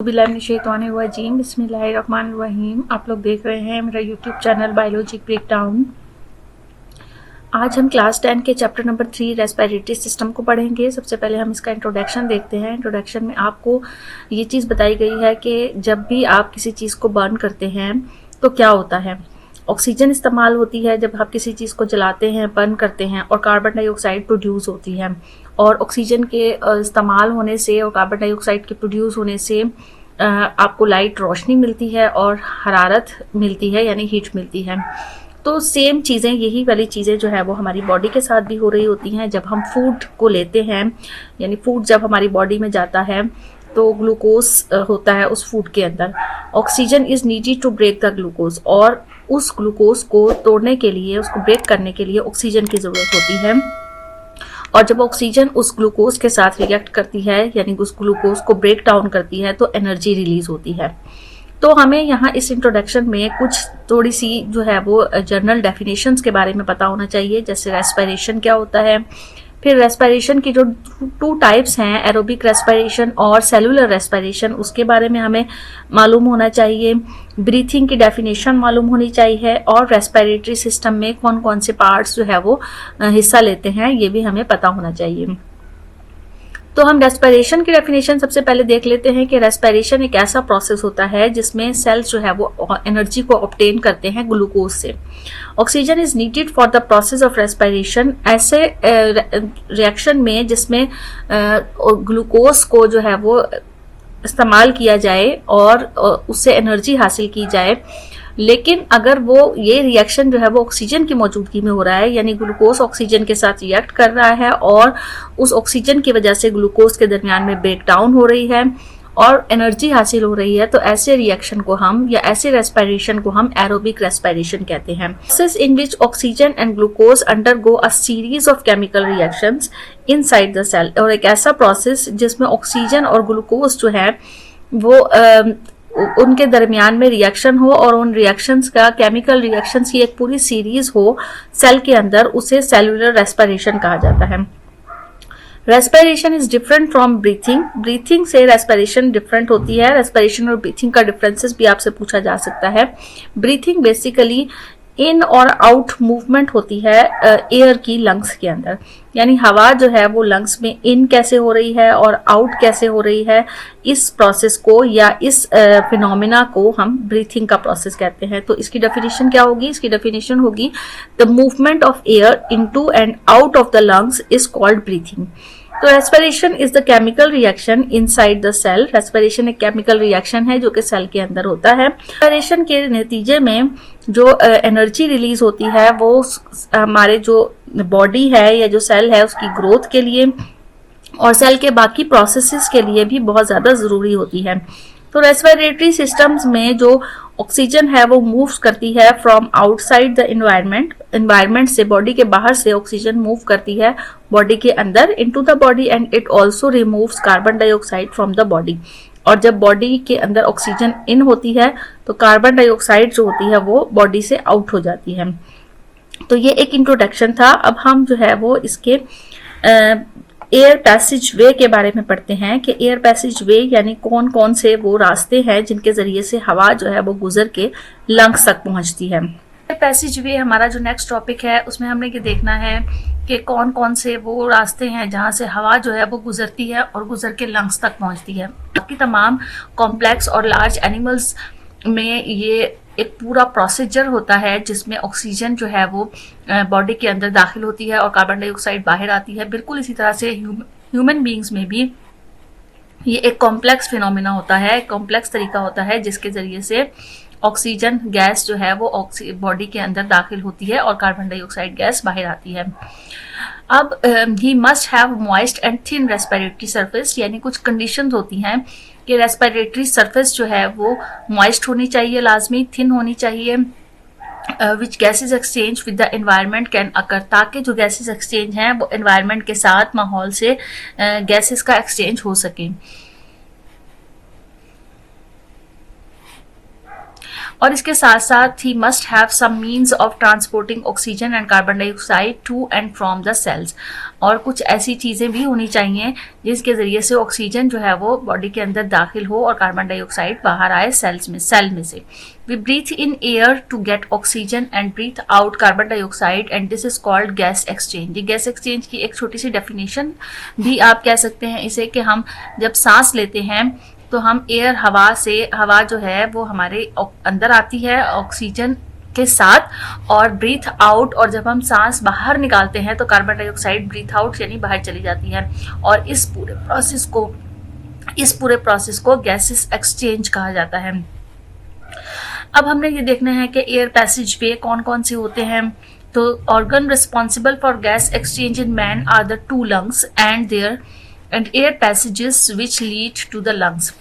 बिस्मिल्लाहिर्रहमानिर्रहीम बिस्मिल्लाहिर्रहमानिर्रहीम। आप लोग देख रहे हैं मेरा यूट्यूब चैनल बायोलॉजी ब्रेकडाउन। आज हम क्लास 10 के चैप्टर नंबर 3 रेस्पिरेटरी सिस्टम को पढ़ेंगे। सबसे पहले हम इसका इंट्रोडक्शन देखते हैं। इंट्रोडक्शन में आपको ये चीज़ बताई गई है कि जब भी आप किसी चीज़ को बर्न करते हैं तो क्या होता है। ऑक्सीजन इस्तेमाल होती है जब आप किसी चीज़ को जलाते हैं, बर्न करते हैं, और कार्बन डाइऑक्साइड प्रोड्यूस होती है। और ऑक्सीजन के इस्तेमाल होने से और कार्बन डाइऑक्साइड के प्रोड्यूस होने से आपको लाइट रोशनी मिलती है और हरारत मिलती है, यानी हीट मिलती है। तो सेम चीज़ें, यही वाली चीज़ें जो है वो हमारी बॉडी के साथ भी हो रही होती हैं। जब हम फूड को लेते हैं, यानी फूड जब हमारी बॉडी में जाता है तो ग्लूकोज होता है उस फूड के अंदर। Oxygen is needed to break the glucose, और उस ग्लूकोज को तोड़ने के लिए, उसको ब्रेक करने के लिए ऑक्सीजन की ज़रूरत होती है। और जब ऑक्सीजन उस ग्लूकोज के साथ रिएक्ट करती है, यानी उस ग्लूकोज को ब्रेक डाउन करती है, तो एनर्जी रिलीज होती है। तो हमें यहाँ इस इंट्रोडक्शन में कुछ थोड़ी सी जो है वो जनरल डेफिनेशंस के बारे में पता होना चाहिए। जैसे रेस्पिरेशन क्या होता है, फिर रेस्पिरेशन की जो 2 टाइप्स हैं, एरोबिक रेस्पिरेशन और सेलुलर रेस्पिरेशन, उसके बारे में हमें मालूम होना चाहिए। ब्रीथिंग की डेफिनेशन मालूम होनी चाहिए, और रेस्पिरेटरी सिस्टम में कौन कौन से पार्ट्स जो है वो हिस्सा लेते हैं, ये भी हमें पता होना चाहिए। तो हम रेस्पिरेशन की डेफिनेशन सबसे पहले देख लेते हैं कि रेस्पिरेशन एक ऐसा प्रोसेस होता है जिसमें सेल्स जो है वो एनर्जी को ऑब्टेन करते हैं ग्लूकोज से। Oxygen is needed for the process of respiration. ऐसे रिएक्शन में जिसमें ग्लूकोज को जो है वो इस्तेमाल किया जाए और उससे एनर्जी हासिल की जाए, लेकिन अगर वो ये रिएक्शन जो है वो ऑक्सीजन की मौजूदगी में हो रहा है, यानी ग्लूकोज ऑक्सीजन के साथ रिएक्ट कर रहा है और उस ऑक्सीजन की वजह से ग्लूकोज के दरमियान में ब्रेक डाउन हो रही है और एनर्जी हासिल हो रही है, तो ऐसे रिएक्शन को हम, या ऐसे रेस्पिरेशन को हम एरोबिक रेस्पिरेशन कहते हैं। Process in which oxygen and glucose undergo a series of chemical reactions inside the cell. और एक ऐसा प्रोसेस जिसमें ऑक्सीजन और ग्लूकोज जो है वो उनके दरमियान में रिएक्शन हो, और उन रिएक्शंस का, केमिकल रिएक्शंस की एक पूरी सीरीज हो सेल के अंदर, उसे सेलुलर रेस्पिरेशन कहा जाता है। Respiration is different from breathing. Breathing से रेस्पिरेशन डिफरेंट होती है। रेस्पिरेशन और ब्रीथिंग का डिफरेंसेस भी आपसे पूछा जा सकता है। ब्रीथिंग बेसिकली इन और आउट मूवमेंट होती है एयर की लंग्स के अंदर, यानी हवा जो है वो लंग्स में इन कैसे हो रही है और आउट कैसे हो रही है, इस प्रोसेस को या इस फिनोमिना को हम ब्रीथिंग का प्रोसेस कहते हैं। तो इसकी डेफिनेशन क्या होगी? इसकी डेफिनेशन होगी the movement of air into and out of the lungs is called breathing. तो respiration is the chemical reaction inside the cell. Respiration एक केमिकल रिएक्शन है जो कि सेल के अंदर होता है। रेस्पिरेशन के नतीजे में जो एनर्जी रिलीज होती है वो हमारे जो बॉडी है या जो सेल है उसकी ग्रोथ के लिए और सेल के बाकी प्रोसेसेस के लिए भी बहुत ज्यादा जरूरी होती है। तो रेस्पिरेटरी सिस्टम्स में जो ऑक्सीजन है वो मूव करती है from outside the environment. Environment से, बॉडी के बाहर से ऑक्सीजन मूव करती है बॉडी के अंदर into the body, and it also removes carbon dioxide from the body. और जब बॉडी के अंदर ऑक्सीजन इन होती है तो कार्बन डाइऑक्साइड जो होती है वो बॉडी से आउट हो जाती है। तो ये एक इंट्रोडक्शन था। अब हम जो है वो इसके एयर पैसेज वे के बारे में पढ़ते हैं कि एयर पैसेज वे यानी कौन कौन से वो रास्ते हैं जिनके जरिए से हवा जो है वो गुजर के लंग्स तक पहुंचती है। एयर पैसेज वे हमारा जो नेक्स्ट टॉपिक है उसमें हमने ये देखना है कि कौन कौन से वो रास्ते हैं जहां से हवा जो है वो गुजरती है और गुजर के लंग्स तक पहुंचती है। बाकी तमाम कॉम्प्लेक्स और लार्ज एनिमल्स में ये एक पूरा प्रोसीजर होता है जिसमें ऑक्सीजन जो है वो बॉडी के अंदर दाखिल होती है और कार्बन डाइऑक्साइड बाहर आती है। बिल्कुल इसी तरह से ह्यूमन बीइंग्स में भी ये एक कॉम्प्लेक्स फिनोमिना होता है, कॉम्प्लेक्स तरीका होता है जिसके जरिए से ऑक्सीजन गैस जो है वो बॉडी के अंदर दाखिल होती है और कार्बन डाइऑक्साइड गैस बाहर आती है। अब ही must have moist and thin respiratory surface, यानी कुछ कंडीशंस होती हैं कि रेस्पिरेटरी सरफेस जो है वो मॉइस्ट होनी चाहिए, लाजमी थिन होनी चाहिए, which gases exchange with the environment can occur, ताकि जो गैसेज एक्सचेंज हैं वो एनवायरनमेंट के साथ, माहौल से गैसेस का एक्सचेंज हो सके। और इसके साथ साथ ही must have some means of transporting oxygen and carbon dioxide to and from the cells, और कुछ ऐसी चीज़ें भी होनी चाहिए जिसके ज़रिए से ऑक्सीजन जो है वो बॉडी के अंदर दाखिल हो और कार्बन डाइऑक्साइड बाहर आए सेल में से। We breathe in air to get oxygen and breathe out carbon dioxide and this is called gas exchange। ये गैस एक्सचेंज की एक छोटी सी डेफिनेशन भी आप कह सकते हैं इसे, कि हम जब सांस लेते हैं तो हम एयर हवा जो है वो हमारे अंदर आती है ऑक्सीजन के साथ, और ब्रीथ आउट, और जब हम सांस बाहर निकालते हैं तो कार्बन डाइऑक्साइड ब्रीथ आउट यानी बाहर चली जाती है, और इस पूरे प्रोसेस को गैसेस एक्सचेंज कहा जाता है। अब हमने ये देखना है कि एयर पैसेज वे कौन कौन से होते हैं। तो organ responsible for gas exchange in man are the 2 lungs and air passages which lead to the lungs.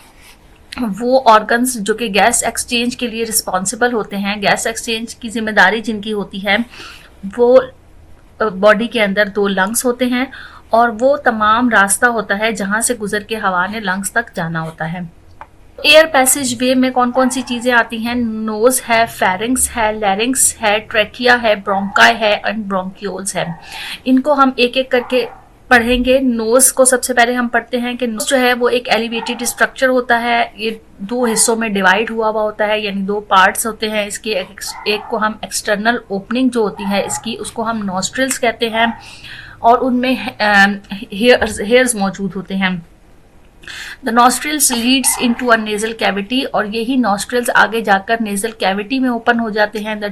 वो ऑर्गन्स जो कि गैस एक्सचेंज के लिए रिस्पॉन्सिबल होते हैं, गैस एक्सचेंज की जिम्मेदारी जिनकी होती है, वो बॉडी के अंदर 2 lungs होते हैं, और वो तमाम रास्ता होता है जहां से गुजर के हवा ने लंग्स तक जाना होता है। एयर पैसेज वे में कौन कौन सी चीजें आती हैं? नोज है, फेरिंग्स है, लैरिंग्स है, ट्रैकिया है, ब्रोंकाई है एंड ब्रोंक्यूल्स है। इनको हम एक एक करके पढ़ेंगे। नोज को सबसे पहले हम पढ़ते हैं कि नोज जो है वो एक एलिवेटेड स्ट्रक्चर होता है। ये 2 हिस्सों में डिवाइड हुआ होता है, यानी 2 पार्ट्स होते हैं इसके। एक को हम एक्सटर्नल ओपनिंग जो होती है इसकी, उसको हम नॉस्ट्रिल्स कहते हैं, और उनमें हेयर्स मौजूद होते हैं। The nostrils leads into a nasal cavity, और यही nostrils आगे जाकर nasal cavity में ओपन हो जाते हैं। The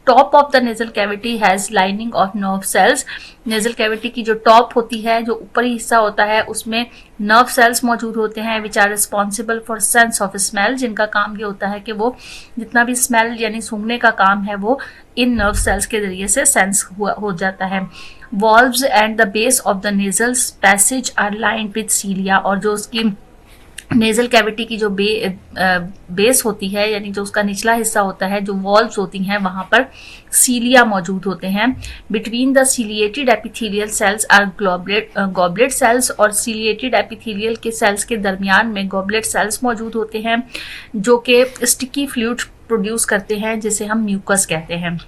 top of the nasal cavity has lining of nerve cells। nasal cavity की जो टॉप होती है, जो ऊपरी हिस्सा होता है, उसमें नर्व सेल्स मौजूद होते हैं which are responsible for sense of smell, जिनका काम ये होता है कि वो जितना भी स्मेल यानी सूंघने का काम है वो इन नर्व सेल्स के जरिए से सेंस हो जाता है। Valves and the base of the nasal passage are lined with cilia, और जो उसकी नेजल कैविटी की जो बेस होती है, यानी जो उसका निचला हिस्सा होता है, जो वॉल्व्स होती हैं, वहां पर सीलिया मौजूद होते हैं। Between the ciliated epithelial cells are goblet cells, और सीलिएटेड एपिथेलियल के सेल्स के दरमियान में गॉबलेट सेल्स मौजूद होते हैं जो कि स्टिकी फ्लूइड प्रोड्यूस करते हैं, जिसे हम म्यूकस कहते हैं।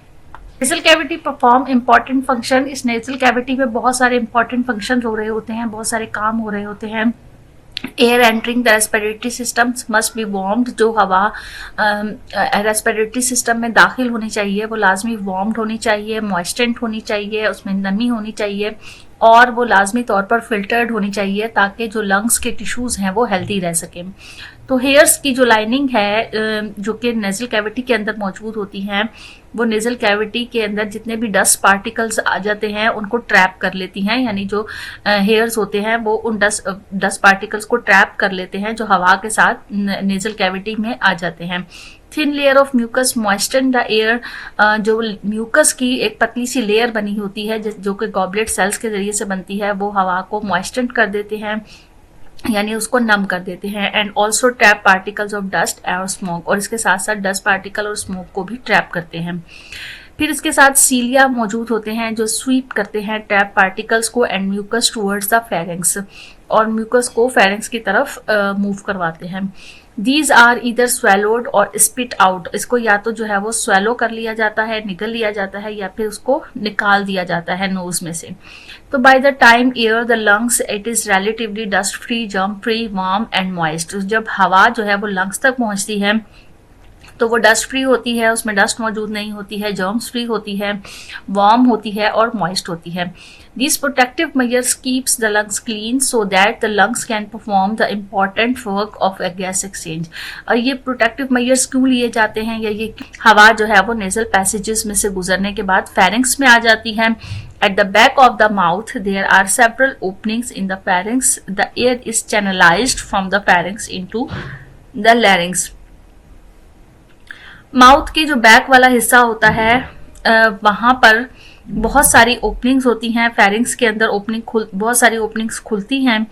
Nasal cavity perform important function. इस नेजल कैविटी में बहुत सारे इंपॉर्टेंट फंक्शन हो रहे होते हैं, बहुत सारे काम हो रहे होते हैं। Air entering the respiratory system must be warmed. जो हवा रेस्पिरेटरी सिस्टम में दाखिल होनी चाहिए वो लाजमी वार्म्ड होनी चाहिए, मॉइस्टेंट होनी चाहिए, उसमें नमी होनी चाहिए, और वो लाजमी तौर पर फिल्टर्ड होनी चाहिए ताकि जो लंग्स के टिश्यूज़ हैं वो हेल्दी रह सकें। तो हेयर्स की जो लाइनिंग है जो कि नेजल कैविटी के अंदर मौजूद होती हैं, वो नेजल कैविटी के अंदर जितने भी डस्ट पार्टिकल्स आ जाते हैं उनको ट्रैप कर लेती हैं, यानी जो हेयर्स होते हैं वो उन डस्ट पार्टिकल्स को ट्रैप कर लेते हैं जो हवा के साथ नेजल कैविटी में आ जाते हैं। Thin layer of mucus moisten the air. जो म्यूकस की एक पतली सी लेयर बनी होती है जो कि गॉबलेट सेल्स के जरिए से बनती है, वो हवा को मॉइस्टन कर देते हैं, यानी उसको नम कर देते हैं। And also trap particles of dust और स्मोक, और इसके साथ साथ डस्ट पार्टिकल और स्मोक को भी ट्रैप करते हैं। फिर इसके साथ सीलिया मौजूद होते हैं जो स्वीप करते हैं ट्रैप पार्टिकल्स को and mucus towards the pharynx, और म्यूकस को फेरिंग्स की तरफ मूव करवाते हैं। दीज आर ईदर स्वेलोड और स्पिट आउट। इसको या तो जो है वो स्वेलो कर लिया जाता है, निगल लिया जाता है, या फिर उसको निकाल दिया जाता है नोज में से। तो by the time air the lungs it is relatively dust free, germ free, warm and moist. जब हवा जो है वो लंग्स तक पहुंचती है तो वो डस्ट फ्री होती है, उसमें डस्ट मौजूद नहीं होती है, जर्म्स फ्री होती है, वार्म होती है और मॉइस्ट होती है। These protective measures keeps the lungs clean so that the lungs can perform the important work of a gas exchange। और ये protective measures क्यों लिए जाते हैं, या ये हवा जो है वो nasal passages में से गुजरने के बाद pharynx में आ जाती है। At the back of the mouth there are several openings in the pharynx. The air is channelized from the pharynx into the larynx। Mouth की जो बैक वाला हिस्सा होता है वहां पर बहुत सारी ओपनिंग्स होती हैं। फेरिंग्स के अंदर बहुत सारी ओपनिंग्स खुलती हैं,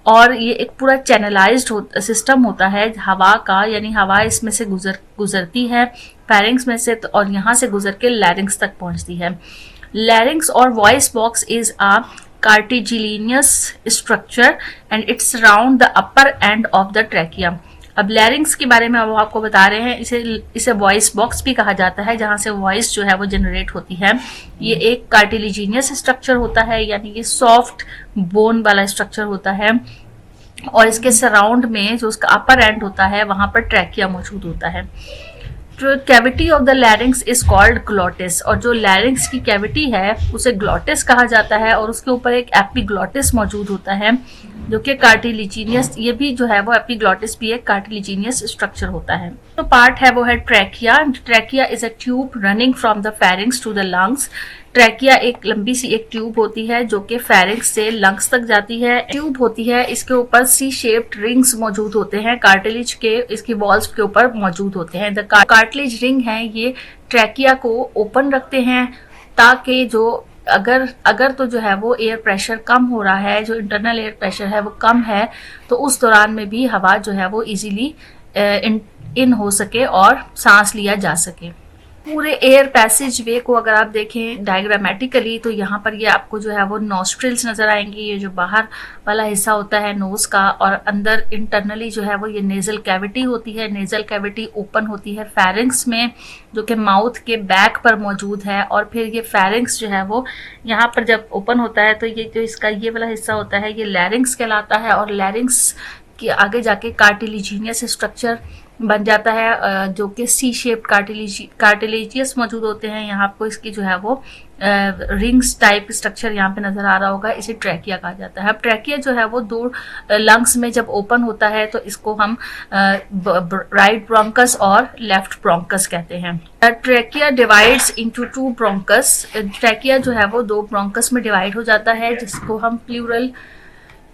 और ये एक पूरा चैनलाइज्ड सिस्टम होता है हवा का, यानी हवा इसमें से गुजरती है फेरिंग्स में से, और यहाँ से गुजर के लैरिंग्स तक पहुंचती है। लैरिंग्स और voice box is a cartilaginous structure and it's around the upper end of the trachea। अब लैरिंग्स के बारे में अब आपको बता रहे हैं, इसे वॉइस बॉक्स भी कहा जाता है, जहां से वॉइस जो है वो जनरेट होती है। ये एक कार्टिलेजिनियस स्ट्रक्चर होता है, यानी ये सॉफ्ट बोन वाला स्ट्रक्चर होता है, और इसके सराउंड में जो उसका अपर एंड होता है वहां पर ट्रैकिया मौजूद होता है। Cavity of the larynx is called glottis, और जो लैरिंग्स की कैविटी है उसे ग्लॉटिस कहा जाता है, और उसके ऊपर एक एपिग्लॉटिस मौजूद होता है जो कि कार्टिलेजिनियस, ये भी जो है वो एपिग्लॉटिस भी एक कार्टिलेजिनियस स्ट्रक्चर होता है। तो पार्ट है वो है trachea. Trachea is a tube running from the pharynx to the lungs. Trachea एक लंबी सी एक ट्यूब होती है जो कि फेरिंग्स से लंग्स तक जाती है। ट्यूब होती है, इसके ऊपर सी शेप्ड रिंग्स मौजूद होते हैं, कार्टिलेज के इसकी वॉल्स के ऊपर मौजूद होते हैं। द कार्टिलेज रिंग है ये ट्रैकिया को ओपन रखते हैं, ताकि जो अगर तो जो है वो एयर प्रेशर कम हो रहा है, जो इंटरनल एयर प्रेशर है वो कम है, तो उस दौरान में भी हवा जो है वो इजीली इन हो सके और सांस लिया जा सके। पूरे एयर पैसेज वे को अगर आप देखें डायग्रामेटिकली, तो यहाँ पर ये आपको जो है वो नॉस्ट्रिल्स नजर आएंगी, ये जो बाहर वाला हिस्सा होता है नोज का, और अंदर इंटरनली जो है वो ये नेजल कैविटी होती है। नेजल कैविटी ओपन होती है फेरिंग्स में, जो कि माउथ के बैक पर मौजूद है, और फिर ये फेरिंग्स जो है वो यहाँ पर जब ओपन होता है तो ये जो इसका ये वाला हिस्सा होता है ये लैरिंग्स कहलाता है, और लैरिंग्स के आगे जाके कार्टिलेजिनियस स्ट्रक्चर बन जाता है, जो कि सी शेप्ड कार्टिलेजियस मौजूद होते हैं। यहाँ आपको इसकी जो है वो रिंग्स टाइप स्ट्रक्चर यहाँ पे नजर आ रहा होगा, इसे ट्रैकिया कहा जाता है। अब ट्रैकिया जो है वो दो लंग्स में जब ओपन होता है तो इसको हम राइट ब्रोंकस और लेफ्ट ब्रोंकस कहते हैं। Trachea divides into two bronchus. Trachea जो है वो दो ब्रोंकस में डिवाइड हो जाता है, जिसको हम प्लूरल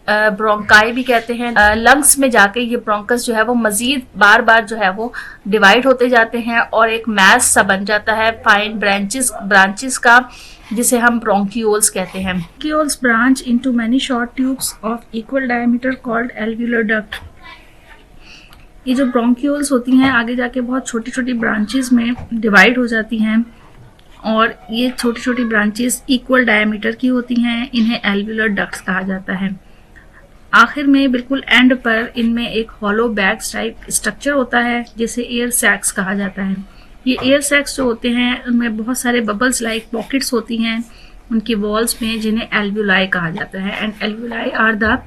ब्रोंकाई भी कहते हैं। लंग्स में जाके ये ब्रोंकस जो है वो मजीद बार बार जो है वो डिवाइड होते जाते हैं और एक मैस सा बन जाता है फाइन ब्रांचेस का, जिसे हम ब्रोंकियोल्स कहते हैं। Bronchioles branch into many short tubes of equal diameter called alveolar duct. ये जो ब्रोंकियोल्स होती हैं आगे जाके बहुत छोटी छोटी ब्रांचेस में डिवाइड हो जाती हैं, और ये छोटी छोटी ब्रांचेस इक्वल डायमीटर की होती हैं, इन्हें एल्व्यूलर डक्ट्स कहा जाता है। आखिर में बिल्कुल एंड पर इनमें एक हॉलो बैग्स टाइप स्ट्रक्चर होता है, जिसे एयर सैक्स कहा जाता है। ये एयर सैक्स जो होते हैं उनमें बहुत सारे बबल्स लाइक पॉकेट्स होती हैं उनकी वॉल्स में, जिन्हें एल्व्यूलाई कहा जाता है। And alveoli are the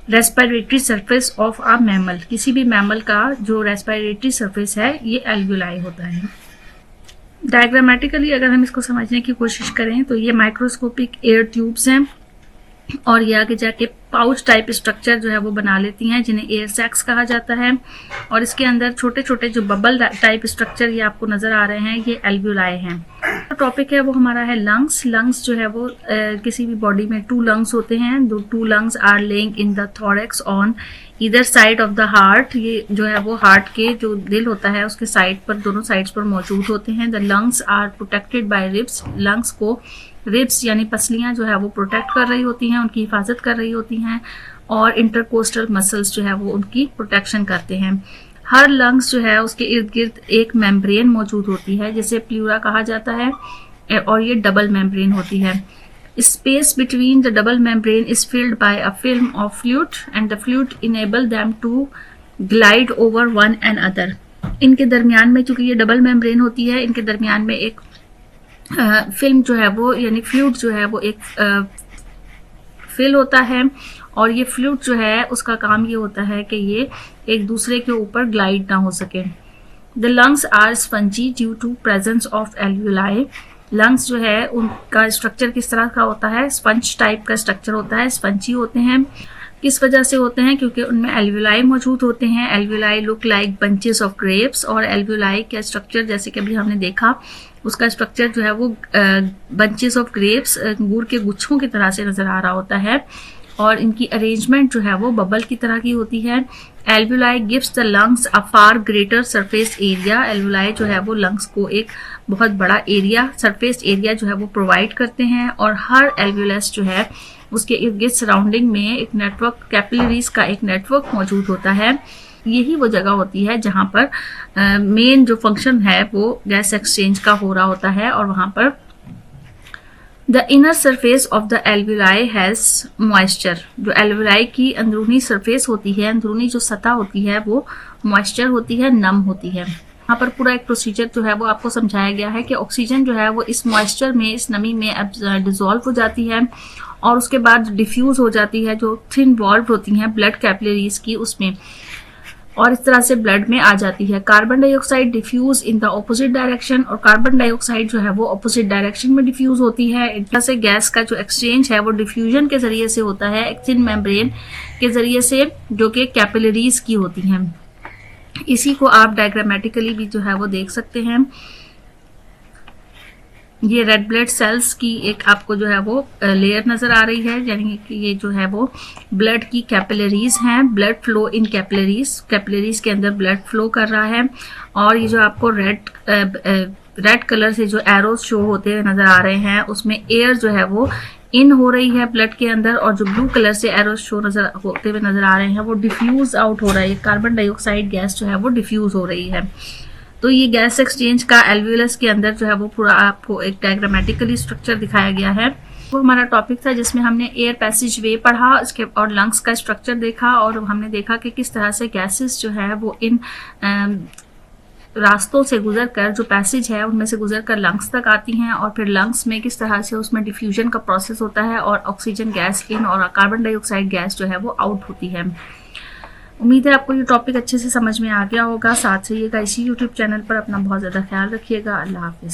respiratory surface of a mammal. किसी भी मैमल का जो रेस्पिरेटरी सरफेस है ये एल्व्यूलाई होता है। डायग्रामेटिकली अगर हम इसको समझने की कोशिश करें तो ये माइक्रोस्कोपिक एयर ट्यूब्स हैं, और ये आगे जाके पाउच टाइप स्ट्रक्चर जो है वो बना लेती हैं, जिन्हें एयर सैक्स कहा जाता है। और इसके अंदर छोटे छोटे जो बबल टाइप स्ट्रक्चर ये आपको नजर आ रहे हैं, ये एल्व्यूलाई हैं। तो टॉपिक है वो हमारा है लंग्स। लंग्स जो है वो किसी भी बॉडी में 2 लंग्स होते हैं। 2 lungs are lying in the thorax on either side of the heart. ये जो है वो हार्ट के जो दिल होता है उसके साइड पर, दोनों साइड्स पर मौजूद होते हैं। The lungs are protected by ribs. Lungs को रिब्स यानी पसलियां जो है वो प्रोटेक्ट कर रही होती हैं, उनकी हिफाजत कर रही होती हैं, और इंटरकोस्टल मसल्स जो है वो उनकी प्रोटेक्शन करते हैं। हर लंग्स जो है उसके इर्द गिर्द एक मेम्ब्रेन मौजूद होती है, जिसे प्लूरा कहा जाता है, और ये डबल मेम्ब्रेन होती है। Space between the double membrane is filled by a film of fluid, and the fluid enable them to glide over one and other. इनके दरमियान में, चूंकि ये डबल मेम्ब्रेन होती है, इनके दरमियान में एक फिल्म जो है वो यानी फ्लूइड जो है वो एक फिल होता है, और ये फ्लूइड जो है उसका काम ये होता है कि ये एक दूसरे के ऊपर ग्लाइड ना हो सके। The lungs are spongy due to presence of alveoli. Lungs जो है उनका स्ट्रक्चर किस तरह का होता है, स्पंज टाइप का स्ट्रक्चर होता है, स्पंजी होते हैं। किस वजह से होते हैं, क्योंकि उनमें एल्व्यूलाई मौजूद होते हैं। Alveoli look like bunches of grapes, और एल्व्यूलाई का स्ट्रक्चर जैसे कि अभी हमने देखा उसका स्ट्रक्चर जो है वो बंचेस ऑफ ग्रेप्स, अंगूर के गुच्छों की तरह से नजर आ रहा होता है, और इनकी अरेंजमेंट जो है वो बबल की तरह की होती है। Alveoli gives the lungs a far greater surface area. Alveoli जो है वो लंग्स को एक बहुत बड़ा एरिया, सरफेस एरिया जो है वो प्रोवाइड करते हैं, और हर एल्व्यूलस जो है उसके इर्द गिर्द सराउंडिंग में एक नेटवर्क, कैपिलरीज का एक नेटवर्क मौजूद होता है। यही वो जगह होती है जहां पर मेन जो फंक्शन है वो गैस एक्सचेंज का हो रहा होता है, और वहां पर the inner surface of the alveoli has moisture. जो एल्व्यूलाई की अंदरूनी सरफेस होती है, अंदरूनी जो सतह होती है वो मॉइस्चर होती है, नम होती है। यहाँ पर पूरा एक प्रोसीजर जो है वो आपको समझाया गया है कि ऑक्सीजन जो है वो इस मॉइस्चर में, इस नमी में डिजोल्व हो जाती है और उसके बाद डिफ्यूज हो जाती है जो थिन वॉल्व होती हैं ब्लड कैपिलरीज की उसमें, और इस तरह से ब्लड में आ जाती है। Carbon dioxide diffuse in the opposite direction, और कार्बन डाइऑक्साइड जो है वो ऑपोजिट डायरेक्शन में डिफ्यूज होती है। इस तरह से गैस का जो एक्सचेंज है वो डिफ्यूजन के जरिए से होता है, एक थिन मेम्ब्रेन के जरिए से, जो कि कैपिलरीज की होती हैं। इसी को आप डायग्रामेटिकली भी जो है वो देख सकते हैं। ये रेड ब्लड सेल्स की एक आपको जो है वो लेयर नजर आ रही है, यानी कि ये जो है वो ब्लड की कैपिलरीज हैं, blood flow in capillaries, capillaries के अंदर ब्लड फ्लो कर रहा है। और ये जो आपको रेड कलर से जो एरोज शो होते हुए नजर आ रहे हैं, उसमें एयर जो है वो इन हो रही है ब्लड के अंदर, और जो ब्लू कलर से एरोज शो होते हुए नजर आ रहे हैं वो डिफ्यूज आउट हो रहा है। कार्बन डाइऑक्साइड गैस जो है वो डिफ्यूज हो रही है। तो ये गैस एक्सचेंज का एल्वियोलस के अंदर जो है वो पूरा आपको एक डायग्रामेटिकली स्ट्रक्चर दिखाया गया है। वो हमारा टॉपिक था जिसमें हमने एयर पैसेज वे पढ़ा, इसके और लंग्स का स्ट्रक्चर देखा, और हमने देखा कि किस तरह से गैसेस जो है वो इन रास्तों से गुजर कर, जो पैसेज है उनमें से गुजर कर लंग्स तक आती हैं, और फिर लंग्स में किस तरह से उसमें डिफ्यूजन का प्रोसेस होता है और ऑक्सीजन गैस इन और कार्बन डाइऑक्साइड गैस जो है वो आउट होती है। उम्मीद है आपको ये टॉपिक अच्छे से समझ में आ गया होगा। साथ रहिएगा इसी यूट्यूब चैनल पर। अपना बहुत ज़्यादा ख्याल रखिएगा। अल्लाह हाफिज़।